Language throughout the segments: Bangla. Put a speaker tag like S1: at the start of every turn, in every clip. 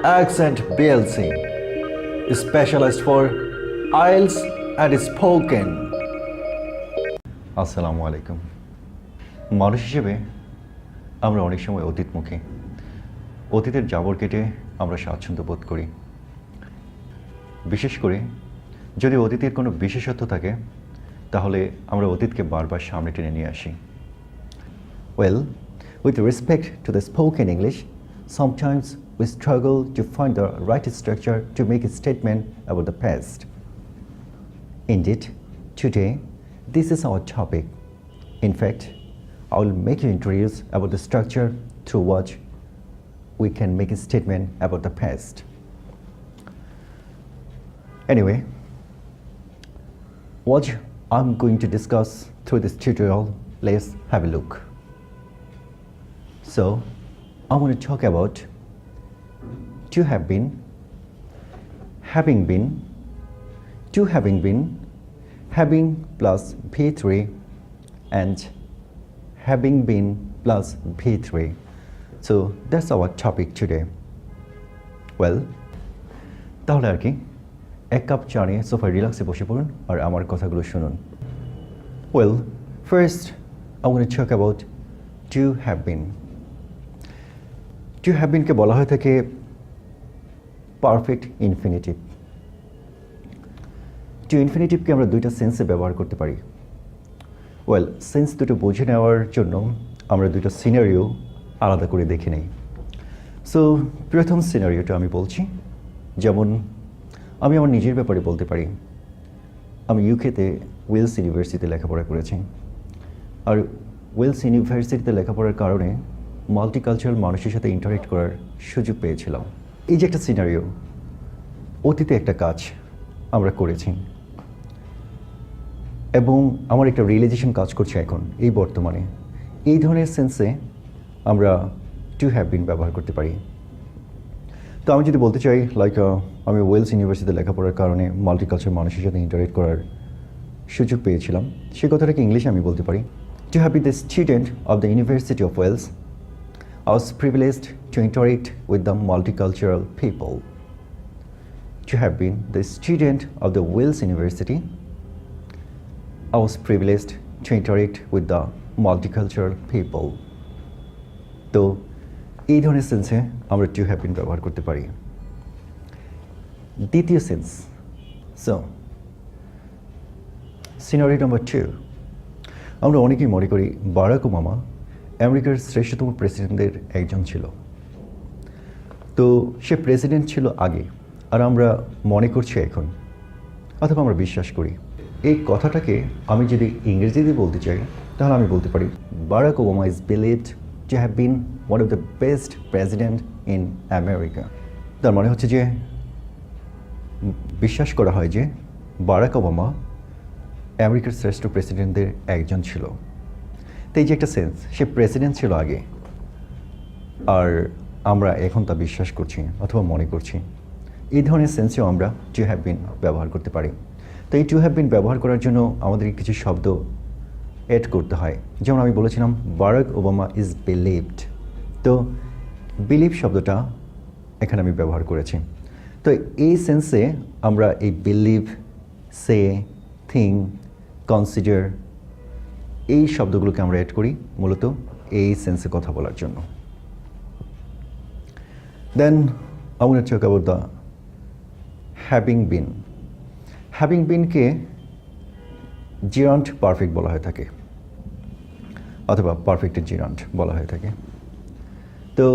S1: accent BLC, specialized for IELTS and spoken. আসসালামু আলাইকুম। মানুষ হিসেবে আমরা অনেক সময় অতীতমুখী। অতীতের জাবর কেটে আমরা স্বাচ্ছন্দ্য বোধ করি। বিশেষ করে যদি অতীতের কোনো বিশেষত্ব থাকে তাহলে আমরা অতীতকে বারবার সামনে টেনে নিয়ে আসি। Well, with respect to the spoken English, sometimes we struggle to find the right structure to make a statement about the past. Indeed, today, this is our topic. In fact, I will make you introduce about the structure through which we can make a statement about the past. Anyway, what I'm going to discuss through this tutorial, let's have a look. So, I want to talk about to have been, having been, to having been, having plus V3 and having been plus V3. So that's our topic today. Well, তাহলে আর কি এক কাপ চা নিয়ে সোফায় রিল্যাক্সে বসে পড়ুন আর আমার কথাগুলো শুনুন। Well, first I want to talk about to have been. To have been কে বলা হয় থাকে পারফেক্ট ইনফিনিটিভ। টু ইনফিনিটিভকে আমরা দুইটা সেন্সে ব্যবহার করতে পারি। ওয়েল, সেন্স দুটো বুঝে নেওয়ার জন্য আমরা দুইটা সিনারিও আলাদা করে দেখে নেই। সো প্রথম সিনারিওটা আমি বলছি, যেমন আমি আমার নিজের ব্যাপারে বলতে পারি। আমি ইউকেতে ওয়েলস ইউনিভার্সিটিতে লেখাপড়া করেছি, আর ওয়েলস ইউনিভার্সিটিতে লেখাপড়ার কারণে মাল্টিকালচারাল মানুষের সাথে ইন্টারেক্ট করার সুযোগ পেয়েছিলাম। এই যে একটা সিনারিও, অতীতে একটা কাজ আমরা করেছি এবং আমার একটা রিয়েলাইজেশন কাজ করছে এখন এই বর্তমানে। এই ধরনের সেন্সে আমরা টু হ্যাভ বিন ব্যবহার করতে পারি। তো আমি যদি বলতে চাই লাইক আমি ওয়েলস ইউনিভার্সিটিতে লেখাপড়ার কারণে মাল্টিকালচারাল মানুষের সাথে ইন্টারেক্ট করার সুযোগ পেয়েছিলাম, সে কথাটাকে ইংলিশে আমি বলতে পারি to have been the student of the University of Wales, I was privileged to interact with the multicultural people. To have been the student of the Wales University, I was privileged to interact with the multicultural people. তো এই ধরনের সেন্সে আমরা টু হ্যাভ বিন ব্যবহার করতে পারি। দ্বিতীয় সেন্স, সো সিনারি নাম্বার 2, আমরা অনেকেই মনে করি বারাক ওবামা আমেরিকার শ্রেষ্ঠতম প্রেসিডেন্টদের একজন ছিল। তো সে প্রেসিডেন্ট ছিল আগে, আর আমরা মনে করছি এখন, অথবা আমরা বিশ্বাস করি। এই কথাটাকে আমি যদি ইংরেজিতে বলতে চাই তাহলে আমি বলতে পারি Barack Obama is believed two have bin one of the best president in America. তার মানে হচ্ছে যে বিশ্বাস করা হয় যে বারাক ওবামা আমেরিকার শ্রেষ্ঠ প্রেসিডেন্টদের একজন ছিল। তো এই যে একটা সেন্স, সে প্রেসিডেন্ট ছিল আগে আর আমরা এখন তা বিশ্বাস করছি অথবা মনে করছি, এই ধরনের সেন্সেও আমরা টু হ্যাভ বিন ব্যবহার করতে পারি। তো এই টু হ্যাভ বিন ব্যবহার করার জন্য আমাদের কিছু শব্দ অ্যাড করতে হয়। যেমন আমি বলেছিলাম বারাক ওবামা ইজ বিলিভড, তো বিলিভ শব্দটা এখানে আমি ব্যবহার করেছি। তো এই সেন্সে আমরা এই বিলিভ, সে, থিঙ্ক, কনসিডার এই শব্দগুলোকে আমরা অ্যাড করি মূলত এই সেন্সে কথা বলার জন্য। Then I want to talk about the having been. Having been-কে জিরান্ট পারফেক্ট বলা হয়ে থাকে অথবা পারফেক্টের জিরান্ট বলা হয়ে থাকে। তো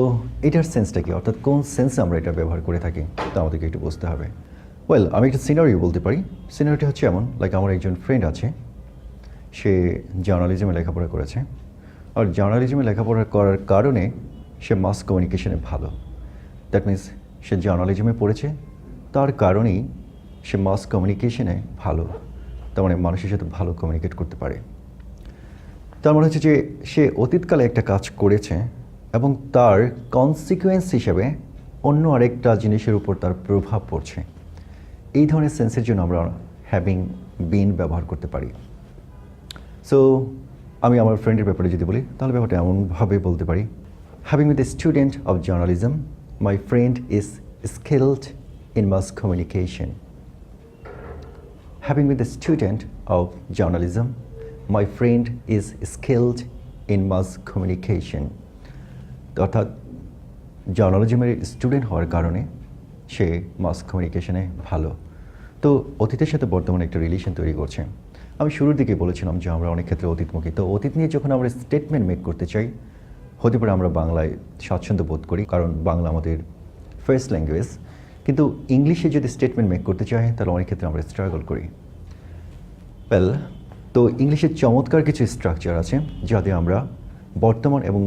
S1: এটার সেন্সটা কি, অর্থাৎ কোন সেন্সে আমরা এটা ব্যবহার করে থাকি তা আমাদেরকে একটু বুঝতে হবে। ওয়েল, আমি একটা সিনারিও বলতে পারি। সিনারিটা হচ্ছে এমন, লাইক আমার একজন ফ্রেন্ড আছে, সে জার্নালিজমে লেখাপড়া করেছে, আর জার্নালিজমে লেখাপড়া করার কারণে সে মাস কমিউনিকেশনে ভালো। দ্যাট মিনস সে জার্নালিজমে পড়েছে, তার কারণেই সে মাস কমিউনিকেশনে ভালো, তার মানে মানুষের সাথে ভালো কমিউনিকেট করতে পারে। তার মানে হচ্ছে যে সে অতীতকালে একটা কাজ করেছে এবং তার কনসিকুয়েন্স হিসেবে অন্য আরেকটা জিনিসের উপর তার প্রভাব পড়ছে। এই ধরনের সেন্সের জন্য আমরা হ্যাভিং বিন ব্যবহার করতে পারি। সো আমি আমার ফ্রেন্ডের ব্যাপারে যদি বলি তাহলে ব্যাপারটা এমনভাবে বলতে পারি, having bin the student of journalism, my friend is skilled in mass communication. Having been the student of journalism, my friend is skilled in mass communication. অর্থাৎ জার্নালিজমের স্টুডেন্ট হওয়ার কারণে সে মাস কমিউনিকেশনে ভালো। তো অতীতের সাথে বর্তমানে একটা রিলেশন তৈরি করছে। আমি শুরুর দিকে বলেছিলাম যে আমরা অনেক ক্ষেত্রে অতীতমুখী। তো অতীত নিয়ে যখন আমরা স্টেটমেন্ট মেক করতে চাই, হতে পারে আমরা বাংলায় স্বাচ্ছন্দ্য বোধ করি, কারণ বাংলা আমাদের ফার্স্ট ল্যাঙ্গুয়েজ। কিন্তু ইংলিশে যদি স্টেটমেন্ট মেক করতে চাই তাহলে অনেক ক্ষেত্রে আমরা স্ট্রাগল করি। ওয়েল, তো ইংলিশের চমৎকার কিছু স্ট্রাকচার আছে যাতে আমরা বর্তমান এবং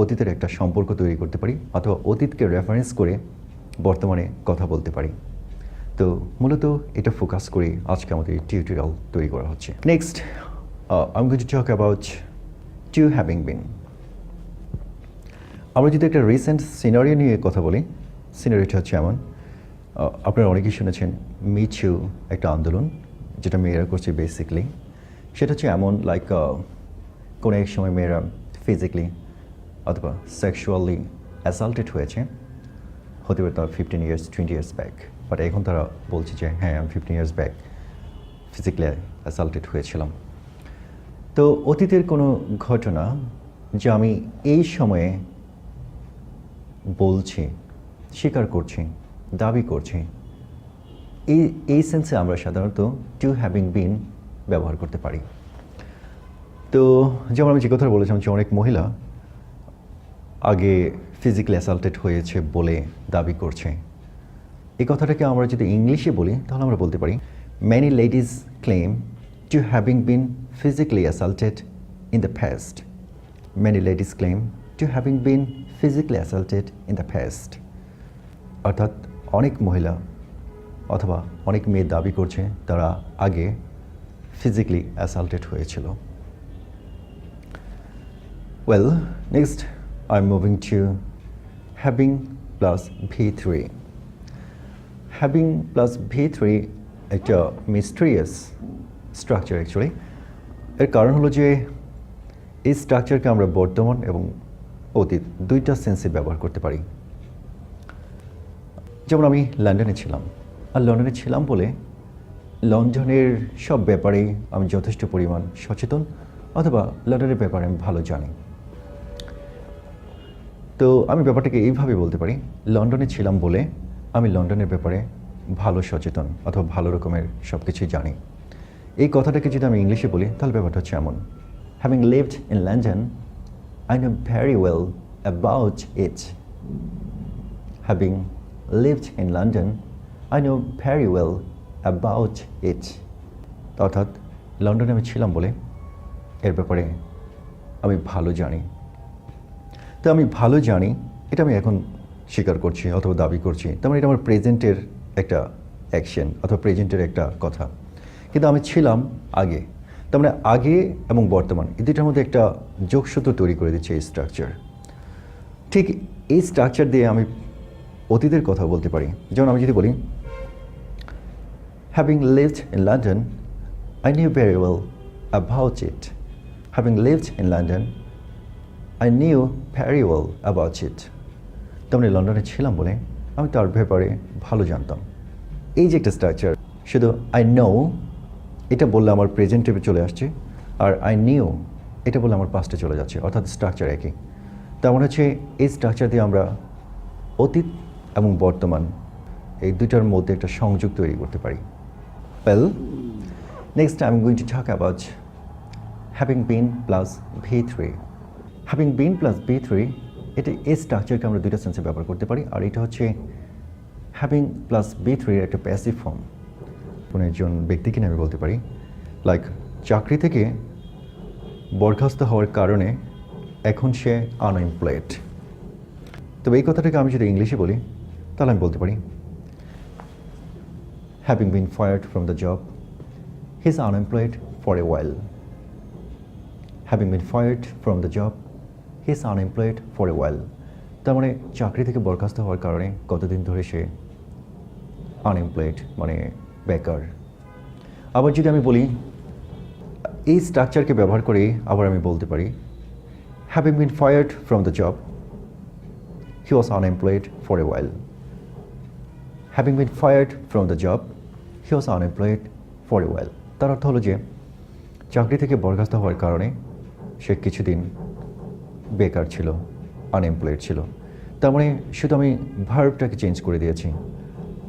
S1: অতীতের একটা সম্পর্ক তৈরি করতে পারি, অথবা অতীতকে রেফারেন্স করে বর্তমানে কথা বলতে পারি। তো মূলত এটা ফোকাস করে আজকে আমাদের টিউটোরিয়াল তৈরি করা হচ্ছে। Next I am going to talk about two having been. আমরা যদি একটা রিসেন্ট সিনারিও নিয়ে কথা বলি, সিনারিওটা হচ্ছে এমন, আপনারা অনেকেই শুনেছেন মিচু একটা আন্দোলন যেটা মেয়েরা করছে বেসিকলি। সেটা হচ্ছে এমন লাইক কোনো এক সময় মেয়েরা ফিজিক্যালি অথবা সেক্সুয়ালি অ্যাসাল্টেড হয়েছে, হতে পারে তারা 15 ইয়ার্স 20 ইয়ার্স ব্যাক, বাট এখন তারা বলছে যে হ্যাঁ আমি 15 ইয়ার্স ব্যাক ফিজিক্যালি অ্যাসাল্টেড হয়েছিলাম। তো অতীতের কোনো ঘটনা যে আমি এই সময়ে বলছি, স্বীকার করছি, দাবি করছি, এই সেন্সে আমরা সাধারণত টু হ্যাভিং বিন ব্যবহার করতে পারি। তো যেমন আমি যে কথা বলেছিলাম যে অনেক মহিলা আগে ফিজিক্যালি অ্যাসাল্টেড হয়েছে বলে দাবি করছে, এই কথাটাকে আমরা যদি ইংলিশে বলি তাহলে আমরা বলতে পারি many ladies claim to having been physically অ্যাসাল্টেড in the past. Many ladies claim to having been physically অ্যাসাল্টেড in the past. অর্থাৎ অনেক মহিলা অথবা অনেক মেয়ে দাবি করছে তারা আগে ফিজিক্যালি অ্যাসাল্টেড হয়েছিল। Well, next I am moving to having plus V3. Having plus V3 একটা মিস্টেরিয়াস স্ট্রাকচার অ্যাকচুয়ালি। এর কারণ হলো যে এই স্ট্রাকচারকে আমরা বর্তমান এবং অতীত দুইটা সেন্সে ব্যবহার করতে পারি। যেমন আমি লন্ডনে ছিলাম, আর লন্ডনে ছিলাম বলে লন্ডনের সব ব্যাপারে আমি যথেষ্ট পরিমাণ সচেতন, অথবা লন্ডনের ব্যাপারে আমি ভালো জানি। তো আমি ব্যাপারটাকে এইভাবে বলতে পারি, লন্ডনে ছিলাম বলে আমি লন্ডনের ব্যাপারে ভালো সচেতন অথবা ভালো রকমের সব কিছুই জানি। এই কথাটাকে যদি আমি ইংলিশে বলি তাহলে ব্যাপারটা হচ্ছে এমন, having lived in London I know very well about it. Having lived in London I know very well about it. অর্থাৎ লন্ডনে আমি ছিলাম বলে এর ব্যাপারে আমি ভালো জানি। তো আমি ভালো জানি এটা আমি এখন স্বীকার করছি অথবা দাবি করছি, তার মানে এটা আমার প্রেজেন্টের একটা অ্যাকশন অথবা প্রেজেন্টের একটা কথা। কিন্তু আমি ছিলাম আগে, তার মানে আগে এবং বর্তমান এই দুইটার মধ্যে একটা যোগসূত্র তৈরি করে দিচ্ছে এই স্ট্রাকচার। ঠিক এই স্ট্রাকচার দিয়ে আমি অতীতের কথা বলতে পারি। যেমন আমি যদি বলি having lived in London I knew very well about it. Having lived in London I knew very well about it. তার মানে লন্ডনে ছিলাম বলে আমি তার ব্যাপারে ভালো জানতাম। এই যে একটা স্ট্রাকচার, শুধু আই নো এটা বললে আমার প্রেজেন্টে চলে আসছে, আর আই নিউ এটা বললে আমার পাস্টে চলে যাচ্ছে, অর্থাৎ স্ট্রাকচার একই। তার মানে হচ্ছে এই স্ট্রাকচার দিয়ে আমরা অতীত এবং বর্তমান এই দুইটার মধ্যে একটা সংযোগ তৈরি করতে পারি। Well, next I am going to talk about having been plus V3. Having been plus V3 এটা এই স্ট্রাকচারকে আমরা দুইটা সেন্সে ব্যবহার করতে পারি, আর এটা হচ্ছে হ্যাভিং প্লাস V3 এর একটা প্যাসিভ ফর্ম। কোনো একজন ব্যক্তিকে আমি বলতে পারি লাইক চাকরি থেকে বরখাস্ত হওয়ার কারণে এখন সে আনএমপ্লয়েড। তবে এই কথাটাকে আমি যদি ইংলিশে বলি তাহলে আমি বলতে পারি having been fired from the job he is unemployed for a while. Having been fired from the job he is unemployed for a while. তার মানে চাকরি থেকে বরখাস্ত হওয়ার কারণে কতদিন ধরে সে আনএমপ্লয়েড, মানে বেকার। আবার যদি আমি বলি এই স্ট্রাকচারকে ব্যবহার করে আবার আমি বলতে পারি having been fired from the job he was unemployed for a while. Having been fired from the job he was unemployed for a while. তার অর্থ হলো যে চাকরি থেকে বরখাস্ত হওয়ার কারণে সে কিছুদিন বেকার ছিল, আনএমপ্লয়েড ছিল। তার মানে শুধু আমি ভার্বটাকে চেঞ্জ করে দিয়েছি।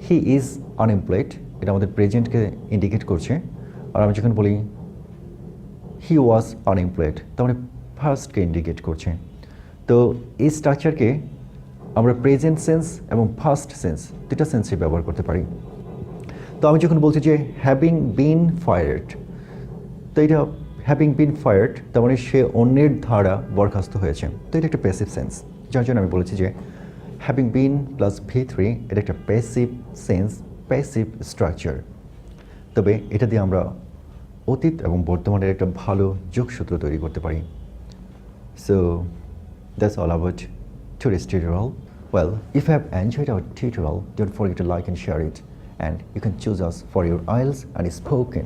S1: হি ইজ আনএমপ্লয়েড, এটা আমাদের প্রেজেন্টকে ইন্ডিকেট করছে। আর আমি যখন বলি হি ওয়াজ আনএমপ্লয়েড, তার মানে ফার্স্টকে ইন্ডিকেট করছে। তো এই স্ট্রাকচারকে আমরা প্রেজেন্ট সেন্স এবং ফার্স্ট সেন্স দুটা সেন্সে ব্যবহার করতে পারি। তো আমি যখন বলছি যে হ্যাভিং বিন ফায়ার্ড, তো এটা হ্যাভিং বিন ফায়ার্ড তার মানে সে অন্যের দ্বারা বরখাস্ত হয়েছে। তো এটা একটা প্যাসিভ সেন্স, যার জন্য আমি বলেছি যে হ্যাভিং বিন প্লাস V3 এটা একটা প্যাসিভ সেন্স, প্যাসিভ স্ট্রাকচার। তবে এটা দিয়ে আমরা অতীত এবং বর্তমানের একটা ভালো যোগসূত্র তৈরি করতে পারি। So that's all about today's tutorial. Well, if you have enjoyed our tutorial, don't forget to like and share it, and you can choose us for your IELTS and spoken